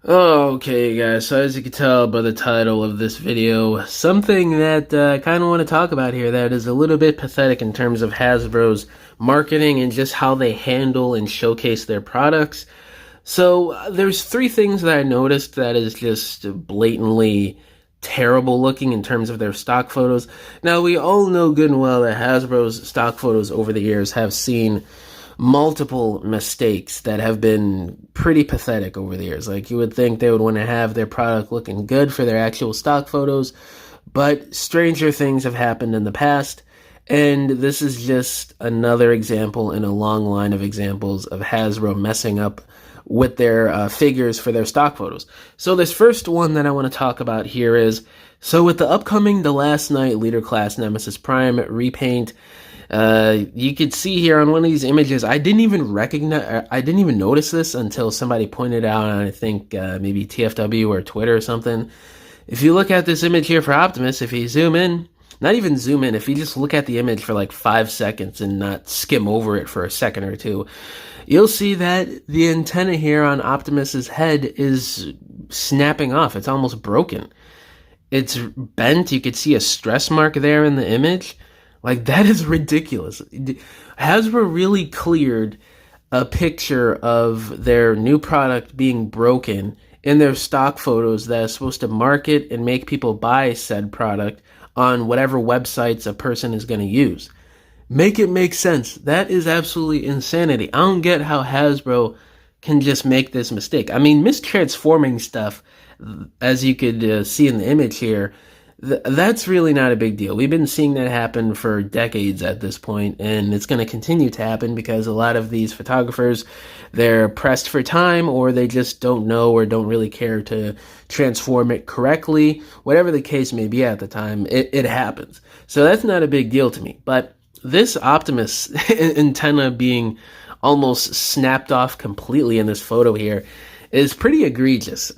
Okay, guys, so as you can tell by the title of this video, something that I kind of want to talk about here that is a little bit pathetic in terms of Hasbro's marketing and just how they handle and showcase their products. So there's three things that I noticed that is just blatantly terrible looking in terms of their stock photos. Now, we all know good and well that Hasbro's stock photos over the years have seen multiple mistakes that have been pretty pathetic over the years. Like, you would think they would want to have their product looking good for their actual stock photos, but stranger things have happened in the past, and this is just another example in a long line of examples of Hasbro messing up with their figures for their stock photos. So this first one that I want to talk about here is, so with the upcoming The Last Knight Leader Class Nemesis Prime repaint, you could see here on one of these images, I didn't even notice this until somebody pointed out on, I think, maybe TFW or Twitter or something. If you look at this image here for Optimus, if you zoom in, not even zoom in, if you just look at the image for like 5 seconds and not skim over it for a second or two, you'll see that the antenna here on Optimus's head is snapping off. It's almost broken. It's bent. You could see a stress mark there in the image. Like, that is ridiculous. Hasbro really cleared a picture of their new product being broken in their stock photos that is supposed to market and make people buy said product on whatever websites a person is going to use. Make it make sense. That is absolutely insanity. I don't get how Hasbro can just make this mistake. I mean, mistransforming stuff, as you could see in the image here, that's really not a big deal. We've been seeing that happen for decades at this point, and it's going to continue to happen because a lot of these photographers, they're pressed for time, or they just don't know or don't really care to transform it correctly. Whatever the case may be at the time, it happens. So that's not a big deal to me. But this Optimus antenna being almost snapped off completely in this photo here is pretty egregious.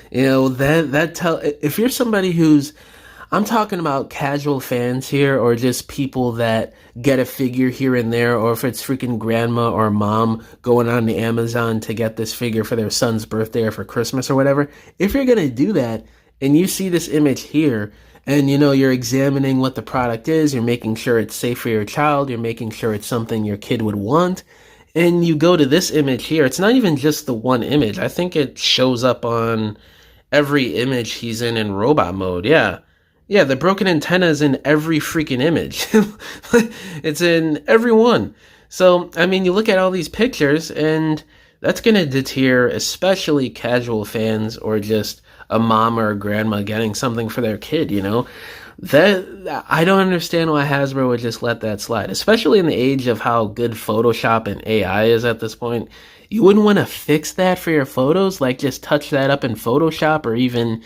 If you're somebody who's, I'm talking about casual fans here, or just people that get a figure here and there, or if it's freaking grandma or mom going on the Amazon to get this figure for their son's birthday or for Christmas or whatever, if you're going to do that and you see this image here, and you're examining what the product is, you're making sure it's safe for your child, you're making sure it's something your kid would want, and you go to this image here, it's not even just the one image. I think it shows up on every image he's in robot mode. Yeah, the broken antenna is in every freaking image. It's in every one. So, I mean, you look at all these pictures, and that's going to deter especially casual fans or just a mom or a grandma getting something for their kid, That, I don't understand why Hasbro would just let that slide, especially in the age of how good Photoshop and AI is at this point. You wouldn't want to fix that for your photos, like just touch that up in Photoshop, or even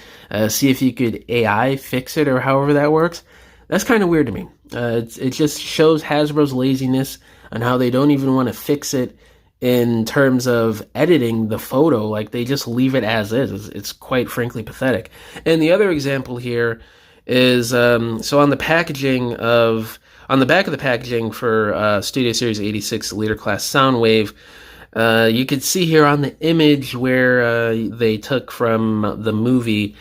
see if you could AI fix it, or however that works. That's kind of weird to me. It just shows Hasbro's laziness on how they don't even want to fix it in terms of editing the photo. Like, they just leave it as is. It's quite frankly pathetic. And the other example here is, so on the back of the packaging for Studio Series 86 Leader Class Soundwave, you can see here on the image where they took from the movie,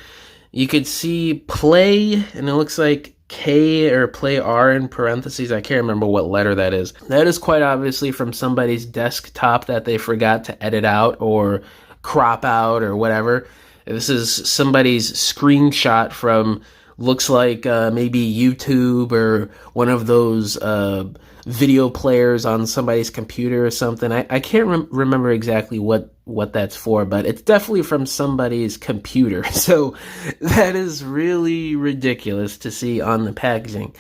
you could see play, and it looks like K or play R in parentheses. I can't remember what letter that is. That is quite obviously from somebody's desktop that they forgot to edit out or crop out or whatever. This is somebody's screenshot from, looks like maybe YouTube or one of those video players on somebody's computer or something. I can't remember exactly what that's for, but it's definitely from somebody's computer. So that is really ridiculous to see on the packaging.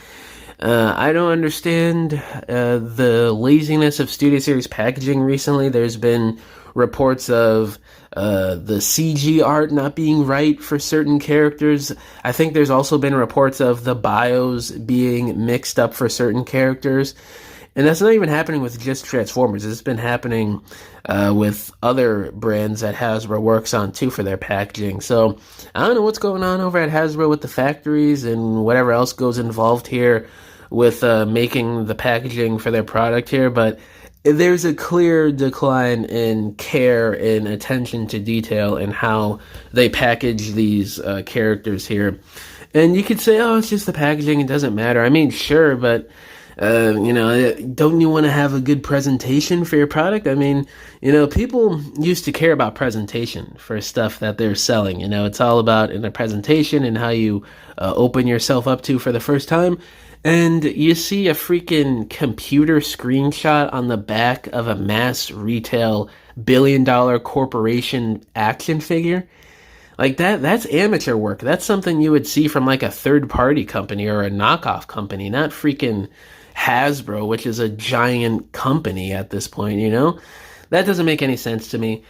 I don't understand the laziness of Studio Series packaging recently. There's been reports of the CG art not being right for certain characters. I think there's also been reports of the bios being mixed up for certain characters. And that's not even happening with just Transformers. It's been happening with other brands that Hasbro works on too for their packaging. So I don't know what's going on over at Hasbro with the factories and whatever else goes involved here with making the packaging for their product here, but there's a clear decline in care and attention to detail in how they package these characters here. And you could say, oh, it's just the packaging, it doesn't matter. I mean, sure, but don't you want to have a good presentation for your product? I mean, people used to care about presentation for stuff that they're selling. It's all about in the presentation and how you open yourself up to for the first time. And you see a freaking computer screenshot on the back of a mass retail billion-dollar corporation action figure. Like that's amateur work. That's something you would see from like a third-party company or a knockoff company, not freaking Hasbro, which is a giant company at this point, That doesn't make any sense to me.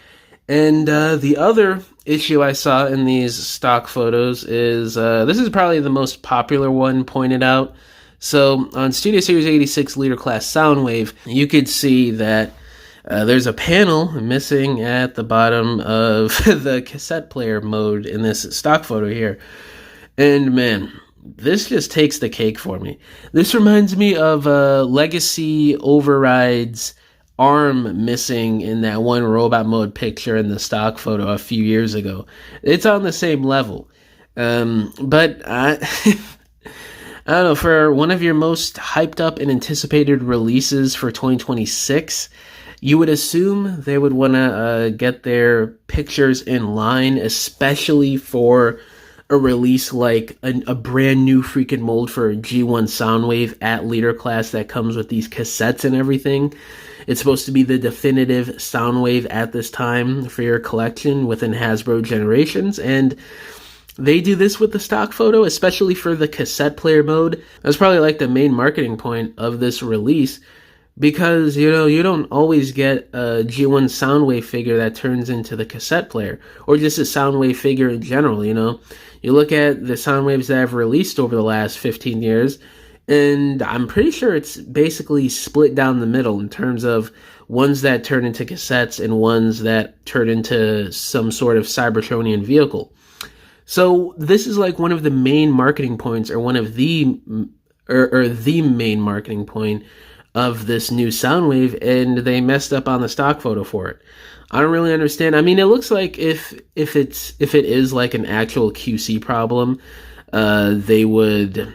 And the other issue I saw in these stock photos is, this is probably the most popular one pointed out. So on Studio Series 86 Leader Class Soundwave, you could see that there's a panel missing at the bottom of the cassette player mode in this stock photo here. And man, this just takes the cake for me. This reminds me of Legacy Override's arm missing in that one robot mode picture in the stock photo a few years ago. It's on the same level. But I don't know, for one of your most hyped up and anticipated releases for 2026, you would assume they would want to get their pictures in line, especially for a release like a brand new freaking mold for G1 Soundwave at Leader Class that comes with these cassettes and everything. It's supposed to be the definitive Soundwave at this time for your collection within Hasbro Generations, and they do this with the stock photo, especially for the cassette player mode. That's probably like the main marketing point of this release, because, you don't always get a G1 Soundwave figure that turns into the cassette player, or just a Soundwave figure in general, You look at the Soundwaves that I've released over the last 15 years, and I'm pretty sure it's basically split down the middle in terms of ones that turn into cassettes and ones that turn into some sort of Cybertronian vehicle. So this is like one of the main marketing points, or one of the main marketing point of this new Soundwave, and they messed up on the stock photo for it. I don't really understand. I mean, it looks like if it is like an actual QC problem, they would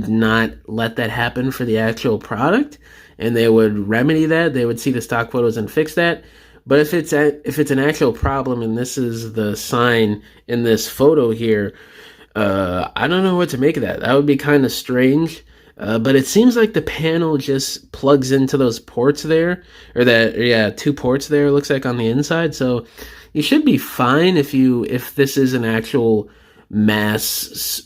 not let that happen for the actual product, and they would remedy that. They would see the stock photos and fix that. But if it's an actual problem, and this is the sign in this photo here, I don't know what to make of that. That would be kind of strange. But it seems like the panel just plugs into those ports there, or two ports there, it looks like on the inside. So you should be fine if this is an actual mass,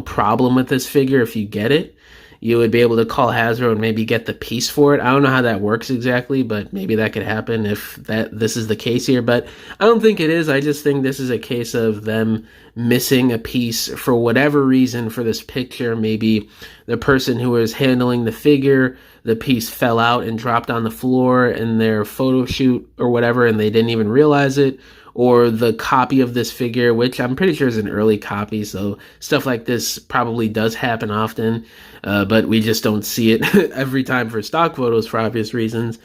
problem with this figure. If you get it, you would be able to call Hasbro and maybe get the piece for it. I don't know how that works exactly, but maybe that could happen if this is the case here. But I don't think it is. I just think this is a case of them missing a piece for whatever reason for this picture. Maybe the person who was handling the figure, the piece fell out and dropped on the floor in their photo shoot or whatever, and they didn't even realize it. Or the copy of this figure, which I'm pretty sure is an early copy, so stuff like this probably does happen often, but we just don't see it every time for stock photos for obvious reasons.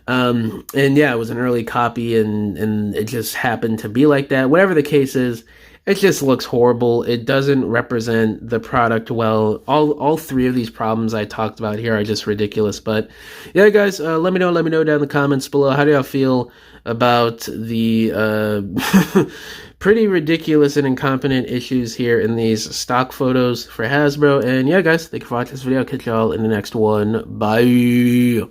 And yeah, it was an early copy, and it just happened to be like that. Whatever the case is, it just looks horrible. It doesn't represent the product well. All three of these problems I talked about here are just ridiculous. But yeah, guys, let me know down in the comments below. How do y'all feel about the pretty ridiculous and incompetent issues here in these stock photos for Hasbro? And yeah, guys, thank you for watching this video. I'll catch y'all in the next one. Bye.